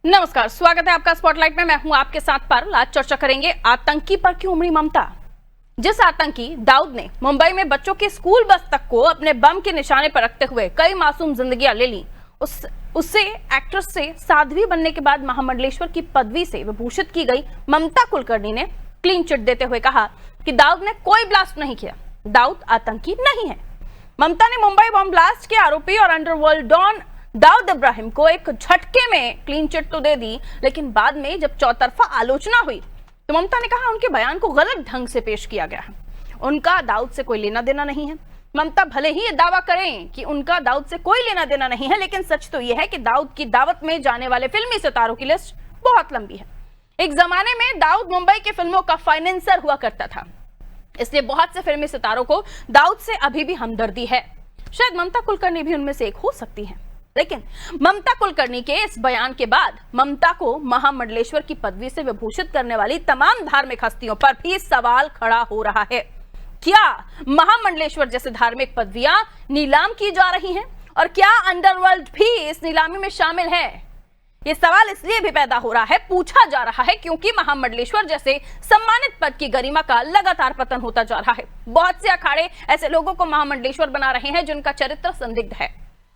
नमस्कार, स्वागत है आपका स्पॉटलाइट में। मैं हूं आपके साथ पारुल। आज चर्चा करेंगे आतंकी पर क्यों उमड़ी ममता। जिस आतंकी दाऊद ने मुंबई में बच्चों की स्कूल बस तक को अपने बम के निशाने पर रखते हुए कई मासूम जिंदगियां ले ली, उससे एक्ट्रेस से साध्वी बनने के बाद महामंडलेश्वर की पदवी से विभूषित की गई ममता कुलकर्णी ने क्लीन चिट देते हुए कहा कि दाऊद ने कोई ब्लास्ट नहीं किया, दाऊद आतंकी नहीं है। ममता ने मुंबई बम ब्लास्ट के आरोपी और अंडरवर्ल्ड डॉन दाऊद इब्राहिम को एक झटके में क्लीन चिट तो दे दी, लेकिन बाद में जब चौतरफा आलोचना हुई तो ममता ने कहा उनके बयान को गलत ढंग से पेश किया गया है, उनका दाऊद से कोई लेना देना नहीं है। ममता भले ही ये दावा करें कि उनका दाऊद से कोई लेना देना नहीं है, लेकिन सच तो यह है कि दाऊद की दावत में जाने वाले फिल्मी सितारों की लिस्ट बहुत लंबी है। एक जमाने में दाऊद मुंबई की फिल्मों का फाइनेंसर हुआ करता था, इसलिए बहुत से फिल्मी सितारों को दाऊद से अभी भी हमदर्दी है। शायद ममता कुलकर्णी भी उनमें से एक हो सकती है, लेकिन ममता कुलकर्णी के इस बयान के बाद ममता को महामंडलेश्वर की पदवी से विभूषित करने वाली तमाम धार्मिक हस्तियों पर भी सवाल खड़ा हो रहा है। क्या महामंडलेश्वर जैसे धार्मिक पदवियां नीलाम की जा रही हैं और क्या अंडरवर्ल्ड भी इस नीलामी में शामिल है? ये सवाल इसलिए भी पैदा हो रहा है, पूछा जा रहा है, क्योंकि महामंडलेश्वर जैसे सम्मानित पद की गरिमा का लगातार पतन होता जा रहा है। बहुत से अखाड़े ऐसे लोगों को महामंडलेश्वर बना रहे हैं जिनका चरित्र संदिग्ध है,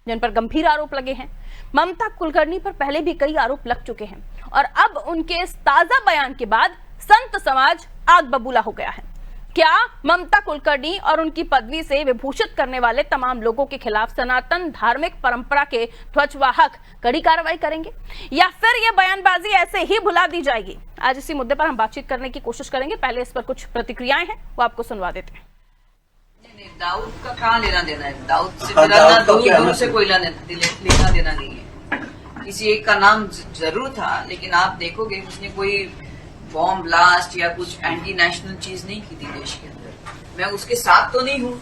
जिन पर गंभीर आरोप लगे हैं। ममता कुलकर्णी पर पहले भी कई आरोप लग चुके हैं और अब उनके इस ताजा बयान के बाद संत समाज आग बबूला हो गया है। क्या ममता कुलकर्णी और उनकी पदवी से विभूषित करने वाले तमाम लोगों के खिलाफ सनातन धार्मिक परंपरा के ध्वजवाहक कड़ी कार्रवाई करेंगे या फिर यह बयानबाजी ऐसे ही भुला दी जाएगी? आज इसी मुद्दे पर हम बातचीत करने की कोशिश करेंगे। पहले इस पर कुछ प्रतिक्रियाएं हैं, वो आपको सुनवा देते हैं। दाऊद का कहाँ लेना देना है? दाऊद से मेरा ना दूर से कोई लेना देना नहीं है। किसी एक का नाम जरूर था, लेकिन आप देखोगे उसने कोई बॉम्ब ब्लास्ट या कुछ एंटी नेशनल चीज नहीं की थी देश के अंदर। मैं उसके साथ तो नहीं हूँ,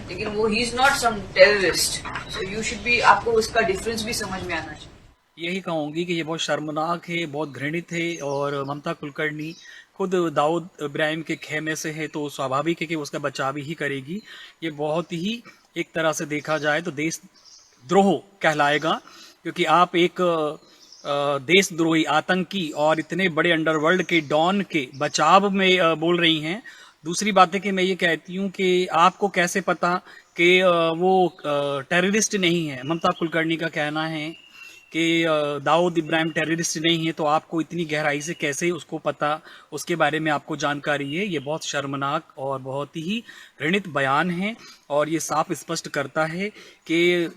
लेकिन वो he is not some terrorist, so you should be, आपको उसका डिफरेंस भी समझ में आना चाहिए। यही कहूँगी कि ये बहुत शर्मनाक है, बहुत घृणित है। और ममता कुलकर्णी खुद दाऊद इब्राहिम के खेमे से है, तो स्वाभाविक है कि उसका बचाव ही करेगी। ये बहुत ही एक तरह से देखा जाए तो देशद्रोह कहलाएगा, क्योंकि आप एक देशद्रोही आतंकी और इतने बड़े अंडरवर्ल्ड के डॉन के बचाव में बोल रही हैं। दूसरी बात है कि मैं ये कहती हूँ कि आपको कैसे पता कि वो टेररिस्ट नहीं है। ममता कुलकर्णी का कहना है कि दाऊद इब्राहिम टेररिस्ट नहीं है, तो आपको इतनी गहराई से कैसे उसको पता, उसके बारे में आपको जानकारी है? ये बहुत शर्मनाक और बहुत ही घृणित बयान है और ये साफ स्पष्ट करता है कि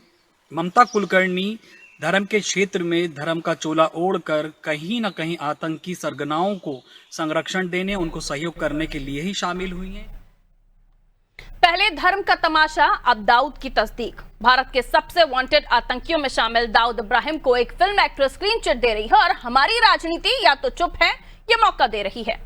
ममता कुलकर्णी धर्म के क्षेत्र में धर्म का चोला ओढ़कर कहीं ना कहीं आतंकी सरगनाओं को संरक्षण देने, उनको सहयोग करने के लिए ही शामिल हुई हैं। पहले धर्म का तमाशा, अब दाऊद की तस्दीक। भारत के सबसे वांटेड आतंकियों में शामिल दाऊद इब्राहिम को एक फिल्म एक्ट्रेस क्लीन चिट दे रही है और हमारी राजनीति या तो चुप है या मौका दे रही है।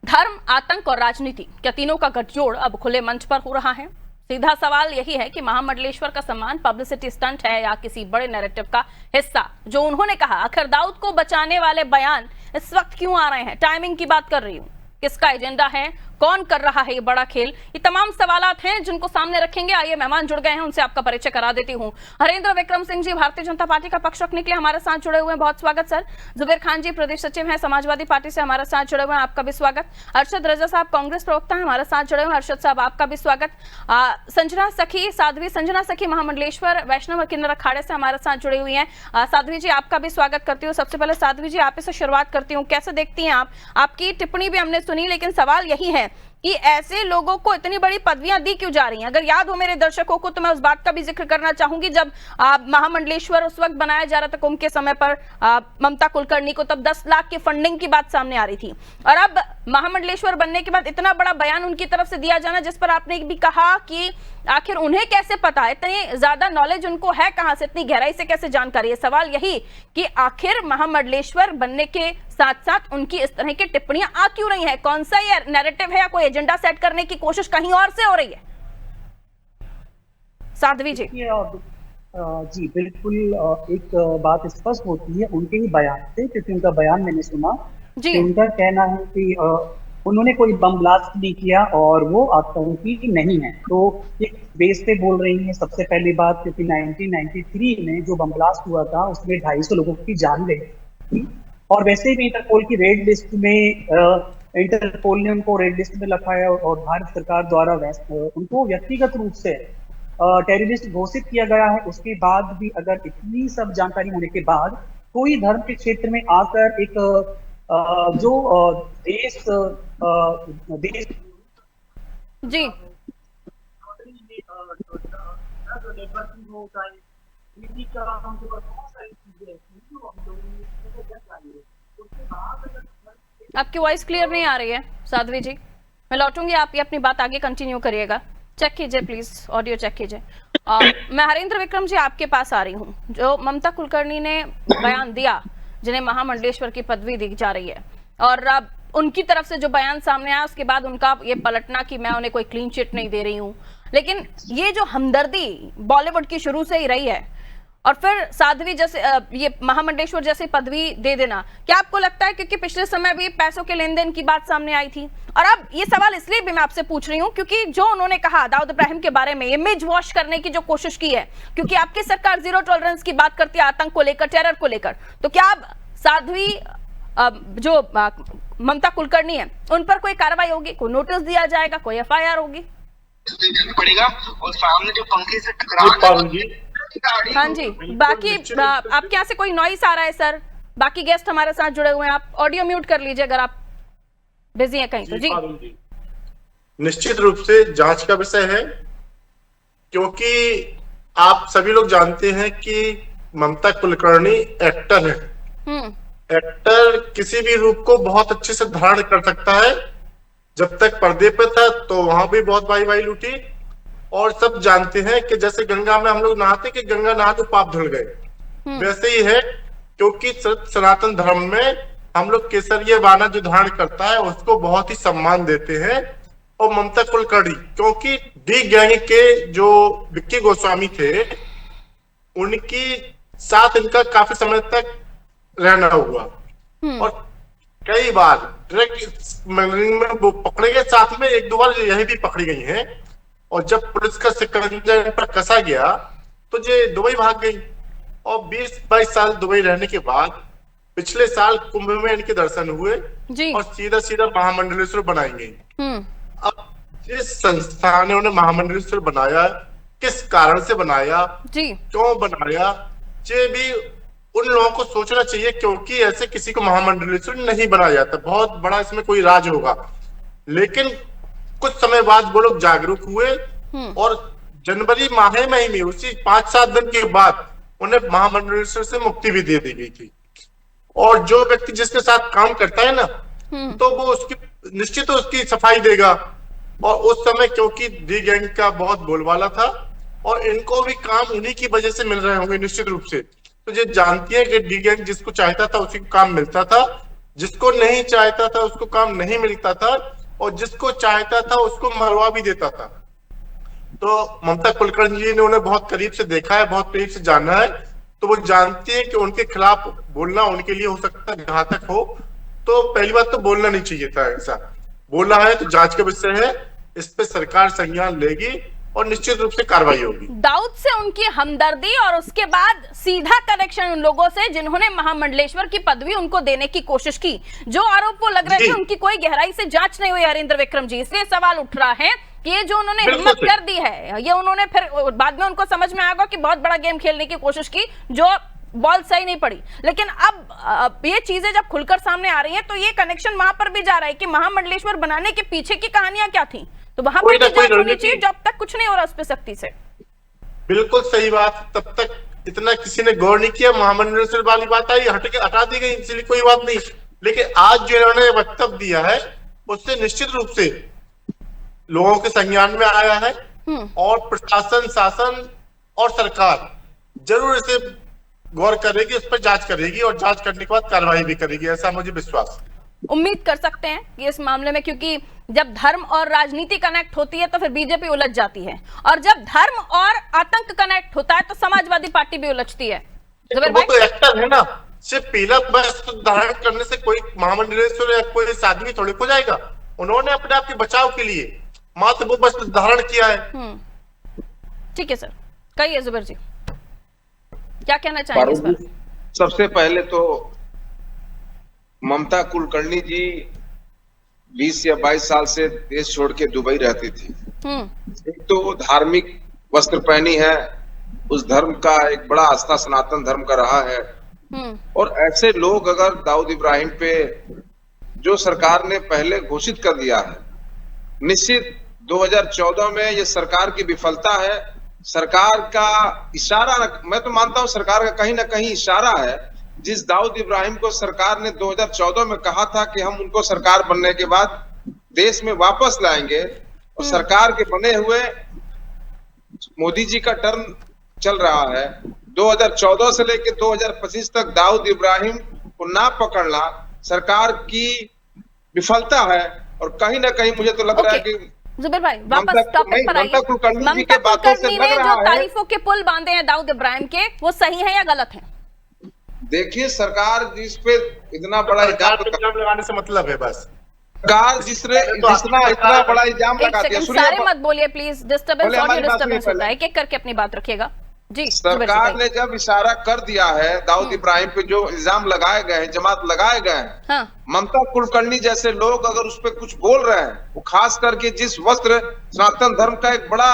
धर्म, आतंक और राजनीति, क्या तीनों का गठजोड़ अब खुले मंच पर हो रहा है? सीधा सवाल यही है कि महामंडलेश्वर का सम्मान पब्लिसिटी स्टंट है या किसी बड़े नैरेटिव का हिस्सा? जो उन्होंने कहा, आखिर दाऊद को बचाने वाले बयान इस वक्त क्यों आ रहे हैं? टाइमिंग की बात कर रही हूं, किसका एजेंडा है, कौन कर रहा है ये बड़ा खेल? ये तमाम सवालात हैं जिनको सामने रखेंगे। आइए, मेहमान जुड़ गए हैं, उनसे आपका परिचय करा देती हूं। हरेंद्र विक्रम सिंह जी भारतीय जनता पार्टी का पक्ष रखने के लिए हमारे साथ जुड़े हुए हैं, बहुत स्वागत सर। जुबेर खान जी प्रदेश सचिव हैं समाजवादी पार्टी से, हमारे साथ जुड़े हुए हैं, आपका भी स्वागत। अरशद रजा साहब कांग्रेस प्रवक्ता हैं, हमारे साथ जुड़े हुए हैं, अरशद साहब आपका भी स्वागत। संजना सखी, साध्वी संजना सखी महामंडलेश्वर वैष्णव और किन्नर अखाड़े से हमारे साथ जुड़ी हुई हैं। साध्वी जी आपका भी स्वागत करती हूँ। सबसे पहले साध्वी जी आप से शुरुआत करती हूँ, कैसे देखती हैं आप? आपकी टिप्पणी भी हमने सुनी, लेकिन सवाल यही है कि ऐसे लोगों को इतनी बड़ी पदवियां दी क्यों जा रही हैं? अगर याद हो मेरे दर्शकों को, तो मैं उस बात का भी जिक्र करना चाहूंगी, जब महामंडलेश्वर उस वक्त बनाया जा रहा था कुंभ के समय पर ममता कुलकर्णी को, तब 10 लाख की फंडिंग की बात सामने आ रही थी, और अब महामंडलेश्वर बनने के बाद इतना बड़ा बयान उनकी तरफ से दिया जाना, जिस पर आपने भी कहा कि आखिर उन्हें कैसे पता, इतनी ज्यादा नॉलेज उनको है कहां से, इतनी गहराई से कैसे जानकारी है? सवाल यही कि आखिर महामंडलेश्वर बनने के साथ साथ उनकी इस तरह की टिप्पणियां आ क्यों रही हैं? कौन सा ये नैरेटिव है या कोई एजेंडा सेट करने की कोशिश कहीं और से हो रही है? साध्वी जी। जी बिल्कुल, एक बात स्पष्ट होती है उनके ही बयान से, क्योंकि उनका बयान मैंने सुना। जी। उनका कहना है कि उन्होंने कोई बम ब्लास्ट नहीं किया और वो आतंकी नहीं है। तो एक बेस पे बोल रही हैं सबसे पहली बात, क्योंकि 1993 में जो बम ब्लास्ट हुआ था उसमें 250 लोगों की जान गई थी, और वैसे भी इंटरपोल की रेड लिस्ट में इंटरपोल ने उनको रेड लिस्ट में रखा है और भारत सरकार द्वारा उनको व्यक्तिगत रूप से टेररिस्ट घोषित किया गया है। उसके बाद भी अगर इतनी सब जानकारी होने के बाद कोई धर्म के क्षेत्र में आकर एक जो देश देश जी आपकी वॉइस क्लियर नहीं आ रही है साध्वी जी, मैं लौटूंगी, आप ये अपनी बात आगे कंटिन्यू करिएगा। चेक कीजिए प्लीज, ऑडियो चेक कीजिए। मैं हरेंद्र विक्रम जी आपके पास आ रही हूँ। जो ममता कुलकर्णी ने बयान दिया, जिन्हें महामंडलेश्वर की पदवी दी जा रही है, और अब उनकी तरफ से जो बयान सामने आया उसके बाद उनका ये पलटना कि मैं उन्हें कोई क्लीन चिट नहीं दे रही हूँ, लेकिन ये जो हमदर्दी बॉलीवुड की शुरू से ही रही है और फिर साध्वी जैसे ये महामंडलेश्वर जैसे पदवी दे देना, क्या आपको लगता है, क्योंकि पिछले समय भी पैसों के लेन देन की बात सामने आई थी, और अब ये सवाल इसलिए भी मैं आपसे पूछ रही हूँ क्योंकि जो उन्होंने कहा दाऊद इब्राहिम के बारे में, इमेज वॉश करने की जो कोशिश की है, क्योंकि आपकी सरकार जीरो टॉलरेंस की बात करती है आतंक को लेकर, टेरर को लेकर, तो क्या अब साध्वी जो ममता कुलकर्णी है उन पर कोई कार्रवाई होगी, कोई नोटिस दिया जाएगा, कोई FIR होगी? पड़ेगा और सामने जो पंखे से टकरा। हाँ जी, बाकी आपके यहाँ से कोई नॉइस आ रहा है सर? बाकी गेस्ट हमारे साथ जुड़े हुए हैं, आप ऑडियो म्यूट कर लीजिए अगर आप बिजी हैं कहीं तो। जी निश्चित रूप से जांच का विषय है, क्योंकि आप सभी लोग जानते हैं कि ममता कुलकर्णी एक्टर है। एक्टर किसी भी रूप को बहुत अच्छे से धारण कर सकता है। जब तक पर्दे पे था तो वहां भी बहुत वाई लूटी, और सब जानते हैं कि जैसे गंगा में हम लोग नहाते कि गंगा नहा तो पाप धुल गए, वैसे ही है। क्योंकि सनातन धर्म में हम लोग केसरिया बाना जो धारण करता है उसको बहुत ही सम्मान देते हैं। और ममता कुलकर्णी, क्योंकि डी गैंग के जो विक्की गोस्वामी थे उनकी साथ इनका काफी समय तक रहना हुआ, और कई बार डायरेक्ट में वो पकड़े गए, साथ में एक दो बार यही भी पकड़ी गई हैं। और जब पुलिस का शिकंजा इन पर कसा गया तो ये दुबई भाग गई, और 20-22 साल दुबई रहने के बाद पिछले साल कुंभ में इनके दर्शन हुए जी। और सीधा महामंडलेश्वर बनाई गई। अब जिस संस्था ने उन्हें महामंडलेश्वर बनाया, किस कारण से बनाया जी, क्यों बनाया, ये भी उन लोगों को सोचना चाहिए, क्योंकि ऐसे किसी को महामंडलेश्वर नहीं बनाया जाता। बहुत बड़ा इसमें कोई राज होगा, लेकिन कुछ समय बाद वो लोग जागरूक हुए और जनवरी माह में ही उसी 5-7 दिन के बाद उन्हें महामंडलेश्वर से मुक्ति भी दे दी गई थी। और जो व्यक्ति जिसके साथ काम करता है ना, तो वो उसकी निश्चित उसकी सफाई देगा। और उस समय क्योंकि डी गैंग का बहुत बोलबाला था और इनको भी काम उन्हीं की वजह से मिल रहे होंगे निश्चित रूप से, तो ये जानती है कि डी गैंग जिसको चाहता था उसी को काम मिलता था, जिसको नहीं चाहता था उसको काम नहीं मिलता था, और जिसको चाहता था उसको मरवा भी देता था। तो ममता कुलकर्णी जी ने उन्हें बहुत करीब से देखा है, बहुत करीब से जाना है, तो वो जानती है कि उनके खिलाफ बोलना उनके लिए हो सकता है घातक हो। तो पहली बात तो बोलना नहीं चाहिए था, ऐसा बोलना है तो जांच का विषय है, इस पे सरकार संज्ञान लेगी और निश्चित रूप से कार्रवाई होगी। दाऊद से उनकी हमदर्दी और उसके बाद सीधा कनेक्शन उन लोगों से जिन्होंने महामंडलेश्वर की पदवी उनको देने की कोशिश की, जो आरोप वो लग रहे थे उनकी कोई गहराई से जांच नहीं हुई हरेंद्र विक्रम जी। इसलिए सवाल उठ रहा है कि ये जो उन्होंने हिम्मत कर दी है, ये उन्होंने फिर बाद में उनको समझ में आएगा कि बहुत बड़ा गेम खेलने की कोशिश की, जो बॉल सही नहीं पड़ी। लेकिन अब ये चीजें जब खुलकर सामने आ रही हैं तो ये कनेक्शन वहां पर भी जा रहा है कि महामंडलेश्वर बनाने के पीछे की कहानियां क्या थी, तो वहां पर जांच होनी चाहिए जब तक कुछ नहीं हो रहा उस पर सख्ती से। बिल्कुल सही बात, तब तक इतना किसी ने गौर नहीं किया। महामंडलेश्वर वाली बात आई, हटा दी गई, इसलिए कोई बात नहीं। लेकिन आज जो इन्होंने वक्तव्य दिया है उससे निश्चित रूप से लोगों के संज्ञान में आया है, और प्रशासन, शासन और सरकार जरूर इसे गौर करेगी, उस पर जांच करेगी और जांच करने के बाद कार्रवाई भी करेगी, ऐसा मुझे विश्वास है। उम्मीद कर सकते हैं कि इस मामले में, क्योंकि जब धर्म और राजनीति कनेक्ट होती है तो फिर बीजेपी उलझ जाती है, और जब धर्म और आतंक कनेक्ट होता है तो समाजवादी पार्टी भी उलझती है। वो तो एक्टर है ना, सिर्फ पीला वस्त्र धारण करने से कोई महामंडलेश्वर या कोई साध्वी थोड़ी हो जाएगा। उन्होंने अपने आप के बचाव के लिए मात्र वो बस धारण किया है। ठीक है सर, कहिए जुबैर जी, क्या कहना चाहेंगे इस पर? सबसे पहले तो ममता कुलकर्णी जी 20 या 22 साल से देश छोड़ के दुबई रहती थी। एक तो वो धार्मिक वस्त्र पहनी है, उस धर्म का एक बड़ा आस्था सनातन धर्म का रहा है। और ऐसे लोग अगर दाऊद इब्राहिम पे जो सरकार ने पहले घोषित कर दिया है, निश्चित 2014 में ये सरकार की विफलता है, सरकार का इशारा, मैं तो मानता हूं सरकार का कहीं ना कहीं इशारा है। जिस दाऊद इब्राहिम को सरकार ने 2014 में कहा था कि हम उनको सरकार बनने के बाद देश में वापस लाएंगे, और सरकार के बने हुए मोदी जी का टर्न चल रहा है, 2014 से लेकर 2025 तक दाऊद इब्राहिम को ना पकड़ना सरकार की विफलता है। और कहीं ना कहीं मुझे तो लग रहा है कि जुबैर भाई वापस टॉपिक पर आइए। ममता कुलकर्णी जी के बातों से लग जो रहा है तारीफों के पुल बांधे हैं दाऊद इब्राहिम के, वो सही है या गलत है? देखिए, सरकार जिस पे इतना बड़ा इल्जाम लगाने से मतलब है, बस सरकार इतना बड़ा इल्जाम लगाती है। सारे मत बोलिए प्लीज, डिस्टर्बेंस, ऑडियो डिस्टर्बेंस होता है, एक एक करके अपनी बात रखिएगा जी। सरकार ने जब इशारा कर दिया है दाऊद इब्राहिम पे जो इल्जाम लगाए गए हैं, जमात लगाए गए हैं, हाँ। ममता कुलकर्णी जैसे लोग अगर उस पर कुछ बोल रहे हैं, वो खास करके जिस वस्त्र सनातन धर्म का एक बड़ा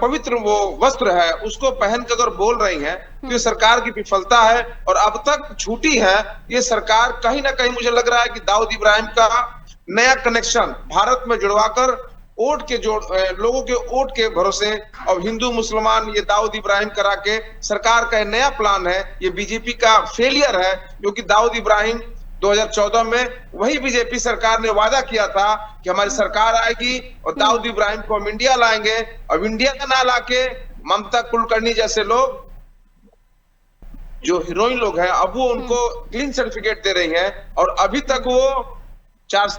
पवित्र वो वस्त्र है, उसको पहन कर अगर बोल रही हैं, तो ये सरकार की विफलता है और अब तक छूटी है। ये सरकार कहीं ना कहीं मुझे लग रहा है कि दाऊद इब्राहिम का नया कनेक्शन भारत में जुड़वाकर वोट के लोगों के वोट के भरोसे और हिंदू मुसलमान ये दाऊद इब्राहिम करा के सरकार का नया प्लान है। ये बीजेपी का फेलियर है, क्योंकि दाऊद इब्राहिम 2014 में वही बीजेपी सरकार ने वादा किया था कि हमारी सरकार आएगी और दाऊद इब्राहिम को हम इंडिया लाएंगे। अब इंडिया का ना लाके ममता कुलकर्णी जैसे लोग जो हीरोइन लोग हैं, अब वो उनको क्लीन सर्टिफिकेट दे रही हैं, और अभी तक वो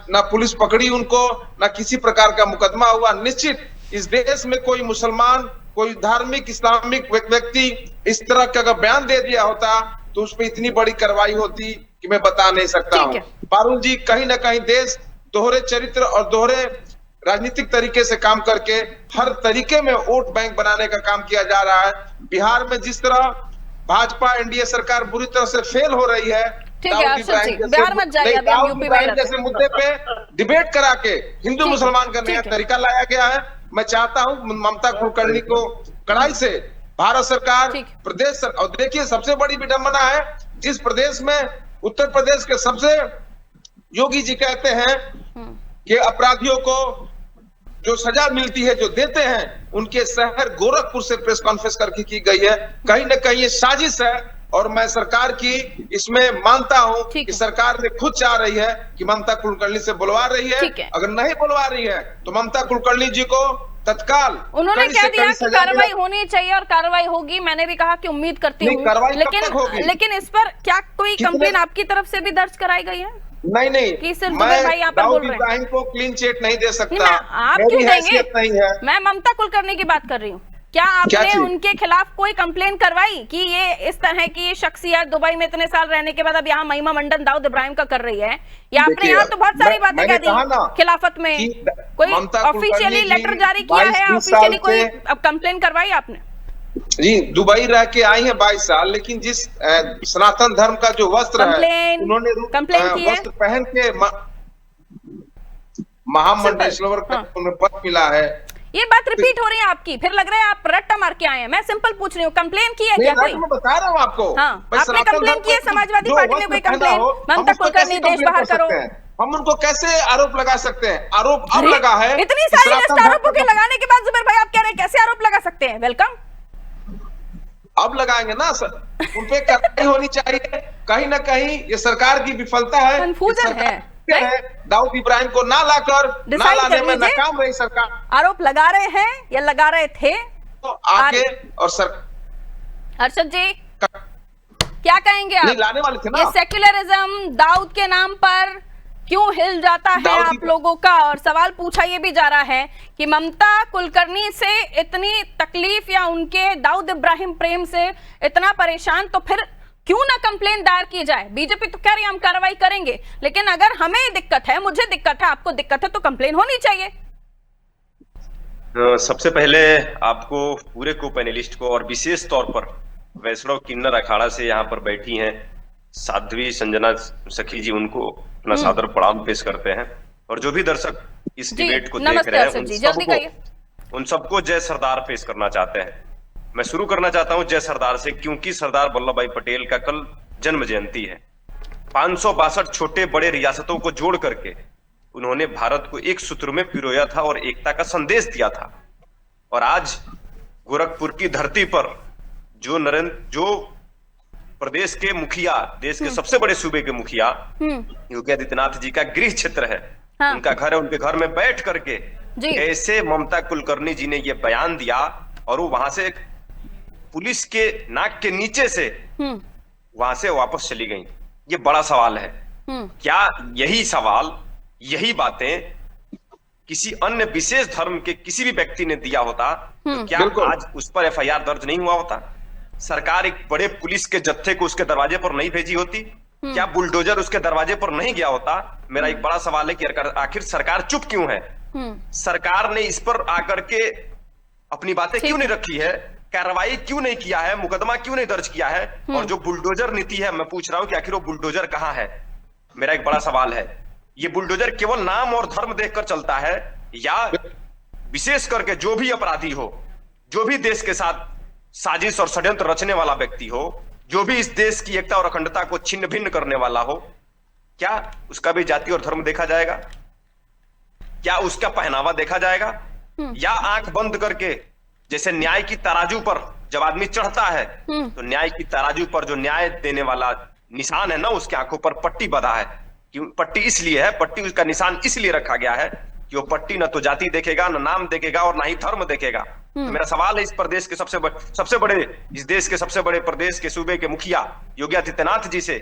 ना पुलिस पकड़ी उनको, ना किसी प्रकार का मुकदमा हुआ। निश्चित इस देश में कोई मुसलमान, कोई धार्मिक इस्लामिक व्यक्ति इस तरह का अगर बयान दे दिया होता तो उस पर इतनी बड़ी कार्रवाई होती कि मैं बता नहीं सकता हूँ। पारुल जी, कहीं ना कहीं देश दोहरे चरित्र और दोहरे राजनीतिक तरीके से काम करके हर तरीके में वोट बैंक बनाने का काम किया जा रहा है। बिहार में जिस तरह भाजपा एनडीए सरकार बुरी तरह से फेल हो रही है, बिहार मत जाइए, अभी हम यूपी में जैसे मुद्दे पे डिबेट करा के हिंदू मुसलमान का नया तरीका लाया गया है। मैं चाहता हूं ममता कुलकर्णी को कड़ाई से भारत सरकार, प्रदेश सरकार, और देखिए सबसे बड़ी विडंबना है, जिस प्रदेश में उत्तर प्रदेश के सबसे योगी जी कहते हैं कि अपराधियों को जो सजा मिलती है, जो देते हैं, उनके शहर गोरखपुर से प्रेस कॉन्फ्रेंस करके की गई है। कहीं ना कहीं ये साजिश है, और मैं सरकार की इसमें मानता हूं कि सरकार ने खुद चाह रही है कि ममता कुलकर्णी से बुलवा रही है। अगर नहीं बुलवा रही है तो ममता कुलकर्णी जी को तत्काल, उन्होंने कह दिया कि कार्रवाई होनी चाहिए और कार्रवाई होगी। मैंने भी कहा कि उम्मीद करती हूँ, लेकिन इस पर क्या कोई कंप्लेन आपकी तरफ से भी दर्ज कराई गई है? नहीं, कि सिर्फ जुबैर भाई यहाँ पर बोल रहे हैं। दाऊद इब्राहिम को क्लीन चिट नहीं दे सकता। आप क्यों देंगे? मैं ममता कुलकर्णी की बात कर रही हूँ। क्या आपने उनके खिलाफ कोई कंप्लेन करवाई कि ये इस तरह की शख्सियत दुबई में इतने साल रहने के बाद अब यहाँ महिमा मंडन दाऊद इब्राहिम का कर रही है? या आपने यहाँ तो बहुत सारी बातें कह दी खिलाफत में, कोई ऑफिशियली लेटर जारी किया है, ऑफिशियली कोई अब कंप्लेन करवाई आपने? जी, दुबई रह के आई है 22 साल, लेकिन जिस सनातन धर्म का जो वस्त्र है, उन्होंने वस्त्र पहन के महामंडलेश्वर का पद मिला है। ये बात रिपीट हो रही है आपकी, फिर लग रहा है आप रट्टा मार के आए हैं। मैं सिंपल पूछ रही हूँ, कंप्लेन की है क्या कोई? मैं बता रहा हूँ आपको। हाँ, आपने कंप्लेन की है? समाजवादी पार्टी ने कोई कंप्लेन? ममता कुलकर्णी देश बाहर करो। हम उनको कैसे आरोप लगा सकते हैं? आरोप अब लगा है। इतनी सारी लिस्ट आरोपों के लगाने के बाद जुबैर भाई आप कह रहे हैं कैसे आरोप लगा सकते हैं? वेलकम, अब लगाएंगे ना सर, उन पे कार्रवाई होनी चाहिए। कहीं ना कहीं ये सरकार की विफलता है, कंफ्यूजन है। दाऊद इब्राहिम को ना लाने में नाकाम रही सरकार। आरोप लगा रहे हैं या लगा रहे थे तो आगे, और सर हर्षद जी क्या कहेंगे आप? लाने वाले थे ना। ये सेक्युलरिज्म दाऊद के नाम पर क्यों हिल जाता है आप लोगों का? और सवाल पूछा ये भी जा रहा है कि ममता कुलकर्णी से इतनी तकलीफ या उनके दाऊद इब्राहिम प्रेम से इतना परेशान, तो फिर क्यों ना कंप्लेंट दायर की जाए? बीजेपी तो कह रही है हम कार्रवाई करेंगे, लेकिन अगर हमें दिक्कत है, मुझे दिक्कत है, आपको दिक्कत है, तो कंप्लेंट होनी चाहिए। सबसे पहले आपको पूरे को पैनलिस्ट को और विशेष तौर पर वैष्णव किन्नर अखाड़ा से यहाँ पर बैठी हैं साध्वी संजना सखी जी, उनको अपना सादर प्रणाम पेश करते हैं। और जो भी दर्शक इस डिबेट को देख रहे हैं उन सबको जय सरदार पेश करना चाहते हैं। मैं शुरू करना चाहता हूं जय सरदार से, क्योंकि सरदार वल्लभ भाई पटेल का कल जन्म जयंती है। 562 छोटे बड़े रियासतों को जोड़ करके उन्होंने भारत को एक सूत्र में पिरोया था और एकता का संदेश दिया था। और आज गोरखपुर की धरती पर जो प्रदेश के मुखिया, देश के सबसे बड़े सूबे के मुखिया योगी आदित्यनाथ जी का गृह क्षेत्र है, हाँ। उनका घर है, उनके घर में बैठ करके ऐसे ममता कुलकर्णी जी ने ये बयान दिया और वो वहां से पुलिस के नाक के नीचे से वहां से वापस चली गई। ये बड़ा सवाल है। क्या यही सवाल, यही बातें किसी अन्य विशेष धर्म के किसी भी व्यक्ति ने दिया होता तो क्या आज उस पर FIR दर्ज नहीं हुआ होता? सरकार एक बड़े पुलिस के जत्थे को उसके दरवाजे पर नहीं भेजी होती? क्या बुलडोजर उसके दरवाजे पर नहीं गया होता? मेरा एक बड़ा सवाल है कि आखिर सरकार चुप क्यों है? सरकार ने इस पर आकर के अपनी बातें क्यों नहीं रखी है? कार्रवाई क्यों नहीं किया है? मुकदमा क्यों नहीं दर्ज किया है? और जो बुलडोजर नीति है, मैं पूछ रहा हूं कि आखिर वो बुलडोजर कहां है? मेरा एक बड़ा सवाल है। ये बुलडोजर केवल नाम और धर्म देखकर चलता है या विशेष करके जो भी अपराधी हो, जो भी देश के साथ साजिश और षड्यंत्र रचने वाला व्यक्ति हो, जो भी इस देश की एकता और अखंडता को छिन्न भिन्न करने वाला हो, क्या उसका भी जाति और धर्म देखा जाएगा? क्या उसका पहनावा देखा जाएगा? या आंख बंद करके, जैसे न्याय की तराजू पर जब आदमी चढ़ता है तो न्याय की तराजू पर जो न्याय देने वाला निशान है ना, उसकी आंखों पर पट्टी बंधा है। क्यों पट्टी? इसलिए है, पट्टी उसका निशान इसलिए रखा गया है कि वो पट्टी ना तो जाति देखेगा, ना नाम देखेगा और ना ही धर्म देखेगा। तो मेरा सवाल है इस प्रदेश के सबसे बड़े इस देश के सबसे बड़े प्रदेश के सूबे के मुखिया योगी आदित्यनाथ जी से,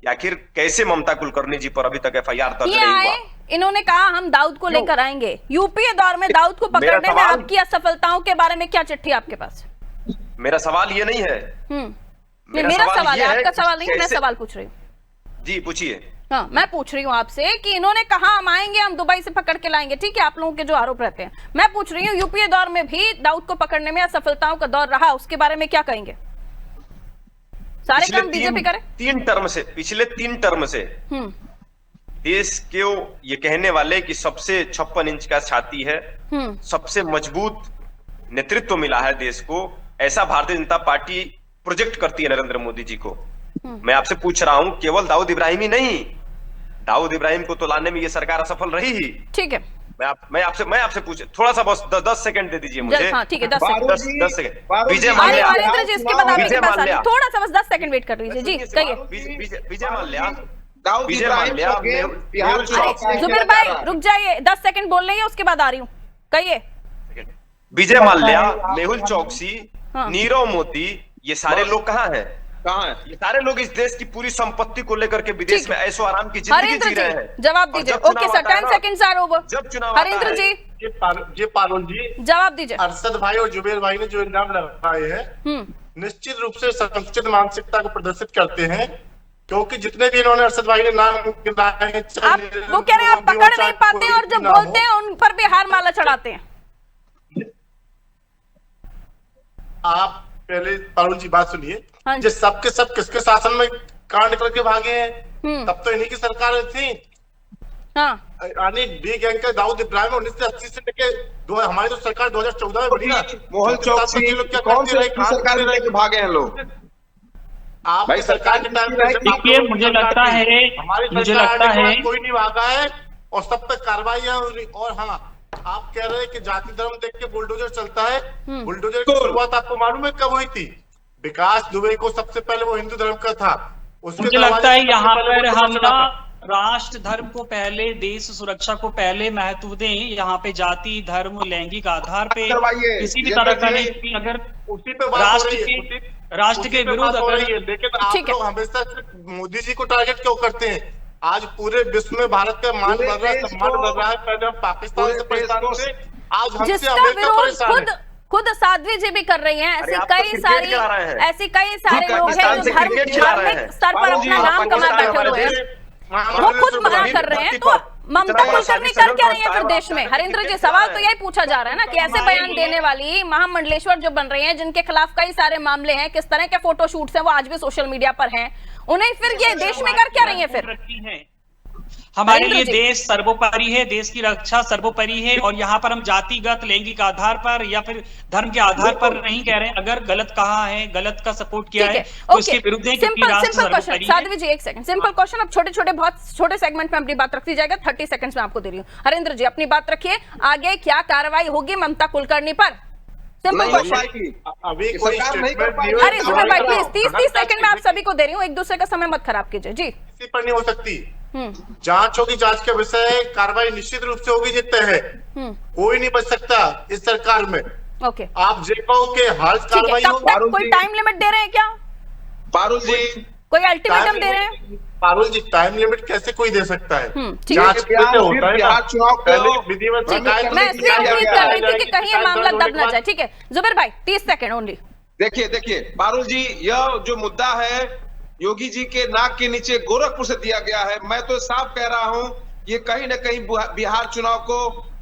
आखिर कैसे ममता कुलकर्णी जी पर अभी तक FIR दर्ज नहीं हुआ? इन्होंने कहा हम दाऊद को लेकर आएंगे। यूपीए दौर में दाऊद को पकड़ने में आपकी असफलताओं के बारे में क्या चिट्ठी आपके पास? मेरा सवाल ये नहीं है। मेरा सवाल है, आपका सवाल नहीं, मैं सवाल पूछ रही हूँ। जी पूछिए। हाँ, मैं पूछ रही हूँ आपसे कि इन्होंने कहा हम आएंगे, हम दुबई से पकड़ के लाएंगे। ठीक है, आप लोगों के जो आरोप रहते हैं, मैं पूछ रही हूँ यूपीए दौर में भी दाऊद को पकड़ने में असफलताओं का दौर रहा, उसके बारे में क्या कहेंगे? सारे काम बीजेपी करे। पिछले 3 टर्म से देश को ये कहने वाले कि सबसे 56 इंच का छाती है, सबसे मजबूत नेतृत्व मिला है देश को, ऐसा भारतीय जनता पार्टी प्रोजेक्ट करती है नरेंद्र मोदी जी को। मैं आपसे पूछ रहा हूं, केवल दाऊद इब्राहिम ही नहीं, दाऊद इब्राहिम को तो लाने में ये सरकार असफल रही ही। ठीक है, मैं आपसे पूछ, थोड़ा सा बस 10 सेकंड दे दीजिए मुझे। हाँ, ठीक है, 10 सेकंड। विजय माल्या, थोड़ा सा बस 10 सेकंड वेट कर लीजिए। जी कहिए। विजय माल्या, जुबेर भाई रुक जाइए, 10 सेकंड बोल रही है, उसके बाद आ रही हूँ, कहिए। विजय माल्या, मेहुल चौकसी, नीरव मोदी, ये सारे लोग कहाँ हैं? ये सारे लोग इस देश की पूरी संपत्ति को लेकर के विदेश में ऐशो आराम की जिंदगी जी रहे हैं। जवाब दीजिए। Okay sir, 10 seconds are over. जब चुनाव हरिंद्र जी, ये पारुल जी जवाब दीजिए। अरशद भाई और जुबेर भाई ने जो इल्जाम लगाए हैं निश्चित रूप से संकुचित मानसिकता को प्रदर्शित करते हैं, क्योंकि जितने भी इन्होंने अरशद भाई ने नाम गिनाए हैं, वो कह रहे हैं आप पकड़ नहीं पाते और जब बोलते हैं उन पर भी हार माला चढ़ाते हैं। आप पहले पारुल जी बात सुनिए। हाँ, जो सबके सब किसके शासन में कांड निकल के भागे हैं, तब तो इन्हीं की सरकार थी। हाँ, यानी डी गैंग के दाऊद इब्राहिम 1980 से लेके हमारी तो सरकार 2014 में बनी ना। मोहन चौकसी कौन से सरकार में लेके भागे हैं लोग? आप भाई सरकार के टाइम देखिए, मुझे लगता है कोई नहीं भागा है और सब तक कार्रवाई और हाँ, आप कह रहे हैं कि जाति धर्म देख के बुलडोजर चलता है। बुलडोजर की शुरुआत आपको मालूम है कब हुई थी? विकास दुबे को सबसे पहले वो हिंदू धर्म का था, मुझे लगता है यहाँ पर हम ना राष्ट्र धर्म को पहले, देश सुरक्षा को पहले महत्व दें। यहाँ पे जाति धर्म लैंगिक आधार पे किसी भी तरह का नहीं, अगर उसी पे राष्ट्र के विरुद्ध अगर, लेकिन आप लोग हमेशा मोदी जी को टारगेट क्यों करते हैं? आज पूरे विश्व में भारत का मान बढ़ रहा है, सम्मान बढ़ रहा है। पहले हम पाकिस्तान से परेशान थे, आज हमसे अमेरिका परेशान है। खुद साध्वी जी भी कर रही हैं। अरे ऐसी आप तो कई क्रिकेट सारी खिला रहे हैं। ऐसे कई सारे लोग हैं पाकिस्तान जो से क्रिकेट खिला रहे धार्मिक हैं। स्तर पर अपना नाम कमा बैठे हुए हैं, वो खुद मना कर रहे हैं। तो ममता कुलकर्णी कर क्या रही है फिर देश में? हरेंद्र जी, सवाल तो यही पूछा जा रहा है ना कि ऐसे बयान देने वाली महामंडलेश्वर जो बन रही हैं, जिनके खिलाफ कई सारे मामले हैं, किस तरह के फोटोशूट्स हैं, वो आज भी सोशल मीडिया पर हैं, उन्हें फिर ये देश में कर क्या रही है फिर? हमारे लिए देश सर्वोपरि है, देश की रक्षा सर्वोपरि है, और यहाँ पर हम जातिगत लैंगिक आधार पर या फिर धर्म के आधार पर नहीं कह रहे हैं। अगर गलत कहा है, गलत का सपोर्ट किया है तो इसके विरुद्ध है, क्योंकि राष्ट्र सर्वोपरि है। साध्वी जी, एक सेकंड, सिंपल क्वेश्चन। अब छोटे छोटे बहुत छोटे सेगमेंट में अपनी बात रखी जाएगा, 30 सेकंड्स में आपको दे रही हूँ। हरेंद्र जी, अपनी बात रखिए। आगे क्या कार्रवाई होगी ममता कुलकर्णी पर? Simple question. अभी कोई अरे जुबेर भाई प्लीज, 30 सेकंड में आप सभी को दे रही हूँ, एक दूसरे का समय मत खराब कीजिए जी। किसी पर नहीं हो सकती। जांच होगी, जांच का विषय है, कार्रवाई निश्चित रूप से होगी, जितने है कोई नहीं बच सकता इस सरकार में। ओके, आप जे पाओ के हाल कार्रवाई तब तक कोई टाइम लिमिट दे रहे हैं क्या? पारुल जी, कोई अल्टीमेटम दे रहे हैं? पारुल जी, टाइम लिमिट कैसे कोई दे सकता है? ठीक जांच है। कैसे होता है? बिहार चुनाव पहले विधिवत शिकायत मैं इसलिए उम्मीद कर रही थी कि कहीं ये मामला दब ना जाए। ठीक है जुबेर भाई, 30 सेकंड ओनली। देखिए पारुल जी, यह जो मुद्दा है योगी जी के नाक के नीचे गोरखपुर से दिया गया है। मैं तो साफ कह रहा हूं, ये कहीं न कहीं बिहार चुनाव को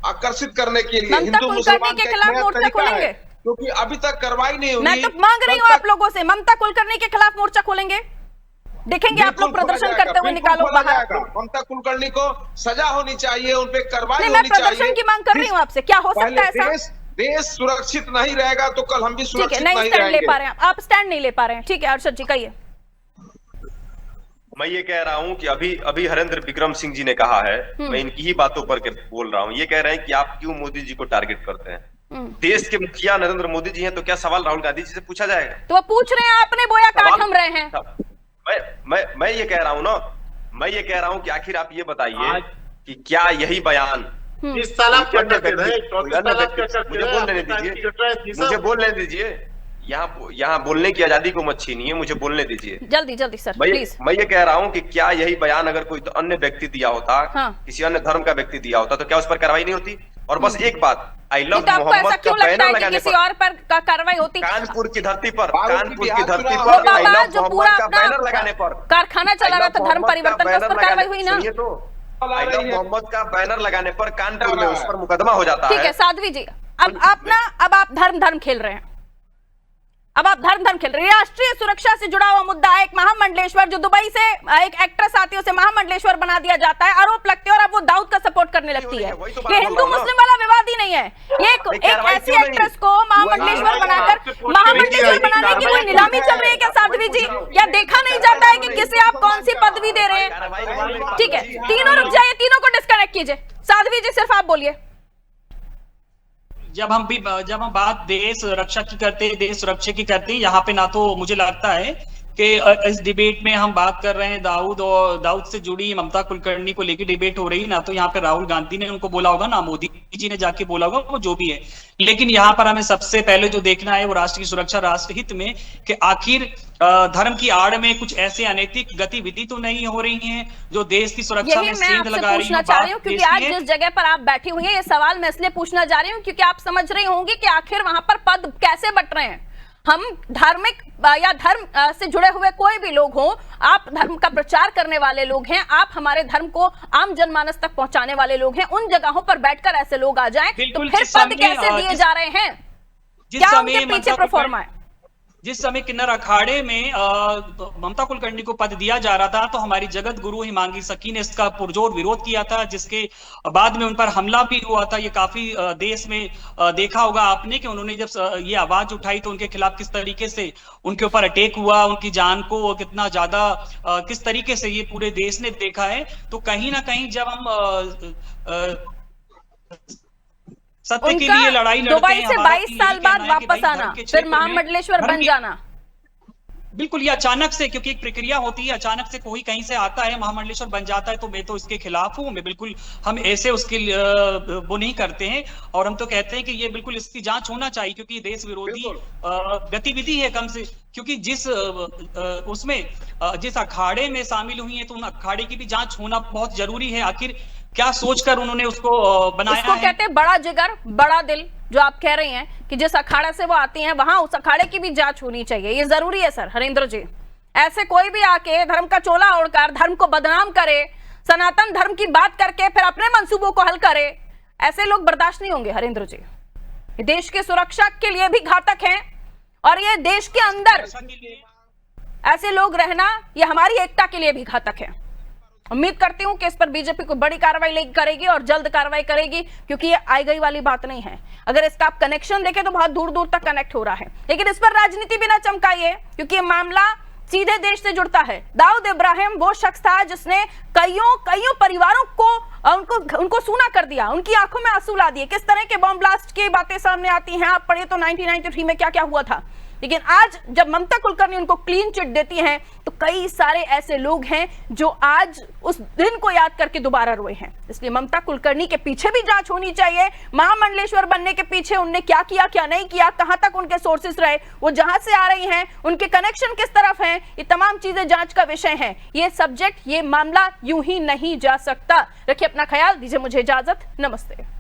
आकर्षित करने के लिए हिंदू मुसलमान के खिलाफ मोर्चा खोलेंगे, क्योंकि अभी तक कार्रवाई नहीं हुई। मैं तो मांग रही हूँ आप लोगों से, ममता कुलकर्णी के खिलाफ मोर्चा खोलेंगे, देखेंगे आप लोग प्रदर्शन करते हुए, निकालो बाहर। ममता कुलकर्णी को सजा होनी चाहिए, उन पे कार्रवाई मैं होनी चाहिए। प्रदर्शन की मांग कर रही हूँ आपसे, क्या हो सकता है ऐसा? देश सुरक्षित नहीं रहेगा तो कल हम भी सुरक्षित नहीं स्टैंड ले पा रहेंगे। रहे हैं आप, स्टैंड नहीं ले पा रहे हैं। ठीक है अर्षद जी, कहिए। मैं ये कह रहा हूं कि अभी हरेंद्र विक्रम सिंह जी ने कहा है, मैं इनकी ही बातों पर बोल रहा हूं। ये कह रहे हैं कि आप क्यों मोदी जी को टारगेट करते हैं? देश के मुखिया नरेंद्र मोदी जी हैं, तो क्या सवाल राहुल गांधी जी से पूछा जाएगा? तो वो पूछ रहे हैं, आपने बोया काट हम रहे हैं। मैं ये कह रहा हूं ना, मैं ये कह रहा हूं कि आखिर आप ये बताइए कि क्या यही बयान इस साल आप क्या करते रहे? मुझे बोलने दीजिए। यहाँ बोलने की आजादी को मत छीनिए, मुझे बोलने दीजिए। जल्दी सर प्लीज। मैं ये कह रहा हूँ कि क्या यही बयान अगर कोई अन्य व्यक्ति दिया होता, किसी अन्य धर्म का व्यक्ति दिया होता, तो क्या उस पर कार्रवाई नहीं होती? और बस एक बात, आई लव मोहम्मद का बैनर लगाने किसी और पर कार्रवाई होती? कानपुर की धरती पर आई लव मोहम्मद का बैनर लगाने पर कारखाना चला रहा था धर्म परिवर्तन का, उस पर कार्रवाई हुई ना? तो आई लव मोहम्मद का बैनर लगाने पर कानपुर में उस पर मुकदमा हो जाता है। ठीक है साध्वी जी, अब आप धर्म खेल रहे हैं, अब आप धर्म खेल रहे हैं। राष्ट्रीय सुरक्षा से जुड़ा हुआ मुद्दा है, एक महामंडलेश्वर जो दुबई से एक एक्ट्रेस आती है, उसे महामंडलेश्वर बना दिया जाता है, आरोप लगते हैं और अब वो दाऊद का सपोर्ट करने लगती है। ये हिंदू मुस्लिम वाला विवाद ही नहीं है, ये एक ऐसी एक्ट्रेस को महामंडलेश्वर बनाकर महामंडलेश्वर बनाने की कोई नीलामी चल रही है क्या साध्वी जी? या देखा नहीं जाता है कि किसे आप कौन सी पदवी दे रहे हैं? ठीक है, तीनों रुक जाइए, तीनों को डिस्कनेक्ट कीजिए। साध्वी जी सिर्फ आप बोलिए। जब हम बात देश रक्षा की करते हैं, देश सुरक्षा की करते हैं, यहाँ पे ना तो मुझे लगता है कि इस डिबेट में हम बात कर रहे हैं दाऊद और दाऊद से जुड़ी ममता कुलकर्णी को लेकर डिबेट हो रही है, ना तो यहाँ पे राहुल गांधी ने उनको बोला होगा, ना मोदी जी ने जाके बोला होगा, वो जो भी है। लेकिन यहाँ पर हमें सबसे पहले जो देखना है वो राष्ट्र की सुरक्षा, राष्ट्र हित में, कि आखिर धर्म की आड़ में कुछ ऐसे अनैतिक गतिविधि तो नहीं हो रही हैं जो देश की सुरक्षा में सेंध लगा रही है। क्योंकि आज जिस जगह पर आप बैठी हुई हैं, ये सवाल मैं इसलिए पूछना जा रही हूँ क्योंकि आप समझ रही होंगी कि आखिर वहां पर पद कैसे बट रहे हैं। हम धार्मिक या धर्म से जुड़े हुए कोई भी लोग हों, आप धर्म का प्रचार करने वाले लोग हैं, आप हमारे धर्म को आम जनमानस तक पहुंचाने वाले लोग हैं, उन जगहों पर बैठकर ऐसे लोग आ जाएं तो फिर पद कैसे दिए जा रहे हैं? क्या उनके पीछे प्रोफॉर्मा है? जिस समय किन्नर अखाड़े में ममता कुलकर्णी को पद दिया जा रहा था, तो हमारी जगत गुरु हिमांगी सखी ने इसका पुरजोर विरोध किया था, जिसके बाद में उन पर हमला भी हुआ था। ये काफी देश में देखा होगा आपने कि उन्होंने जब ये आवाज उठाई तो उनके खिलाफ किस तरीके से उनके ऊपर अटैक हुआ, उनकी जान को कितना ज्यादा किस तरीके से ये पूरे देश ने देखा है। तो कहीं ना कहीं जब हम सत्य के लिए लड़ाई लड़ते दुबई हैं, से 22 साल बाद वापस आना, फिर महामंडलेश्वर बन जाना, बिल्कुल ये अचानक से, क्योंकि एक प्रक्रिया होती है, अचानक से कोई कहीं से आता है महामंडलेश्वर बन जाता है, तो मैं तो इसके खिलाफ हूं। मैं बिल्कुल, हम ऐसे उसके वो नहीं करते हैं, और हम तो कहते हैं कि ये बिल्कुल इसकी जांच होना चाहिए, क्योंकि देश विरोधी गतिविधि है कम से, क्योंकि जिस अखाड़े में शामिल हुई है तो उन अखाड़े की भी जांच होना बहुत जरूरी है। आखिर क्या सोचकर उन्होंने उसको बनाया इसको है? कहते हैं बड़ा जिगर, बड़ा दिल। जो आप कह रहे हैं कि जिस अखाड़े से वो आती हैं वहां उस अखाड़े की भी जांच होनी चाहिए, ये जरूरी है सर हरेंद्र जी। ऐसे कोई भी आके धर्म का चोला ओढ़कर धर्म को बदनाम करे, सनातन धर्म की बात करके फिर अपने मंसूबों को हल करे, ऐसे लोग बर्दाश्त नहीं होंगे हरेंद्र जी। ये देश के सुरक्षा के लिए भी घातक हैं और ये देश के अंदर ऐसे लोग रहना ये हमारी एकता के लिए भी घातक है। उम्मीद करती हूं कि इस पर बीजेपी को बड़ी कार्रवाई करेगी और जल्द कार्रवाई करेगी, क्योंकि ये आई गई वाली बात नहीं है। अगर इसका आप कनेक्शन देखें तो बहुत दूर दूर तक कनेक्ट हो रहा है, लेकिन इस पर राजनीति भी ना चमकाइए, क्योंकि ये मामला सीधे देश से जुड़ता है। दाऊद इब्राहिम वो शख्स था जिसने कईयों परिवारों को उनको सूना कर दिया, उनकी आंखों में आंसू ला दिए। किस तरह के बॉम्ब ब्लास्ट की बातें सामने आती हैं, आप पढ़िए तो 1993 में क्या क्या हुआ था। लेकिन आज जब ममता कुलकर्णी उनको क्लीन चिट देती हैं तो कई सारे ऐसे लोग हैं जो आज उस दिन को याद करके दोबारा रोए हैं। इसलिए ममता कुलकर्णी के पीछे भी जांच होनी चाहिए। महामंडलेश्वर बनने के पीछे उनने क्या किया, क्या नहीं किया, कहां तक उनके सोर्सेस रहे, वो जहां से आ रही हैं, उनके कनेक्शन किस तरफ हैं, ये तमाम चीजें जांच का विषय है। ये सब्जेक्ट, ये मामला यूं ही नहीं जा सकता। रखिए अपना ख्याल, दीजिए मुझे इजाजत, नमस्ते।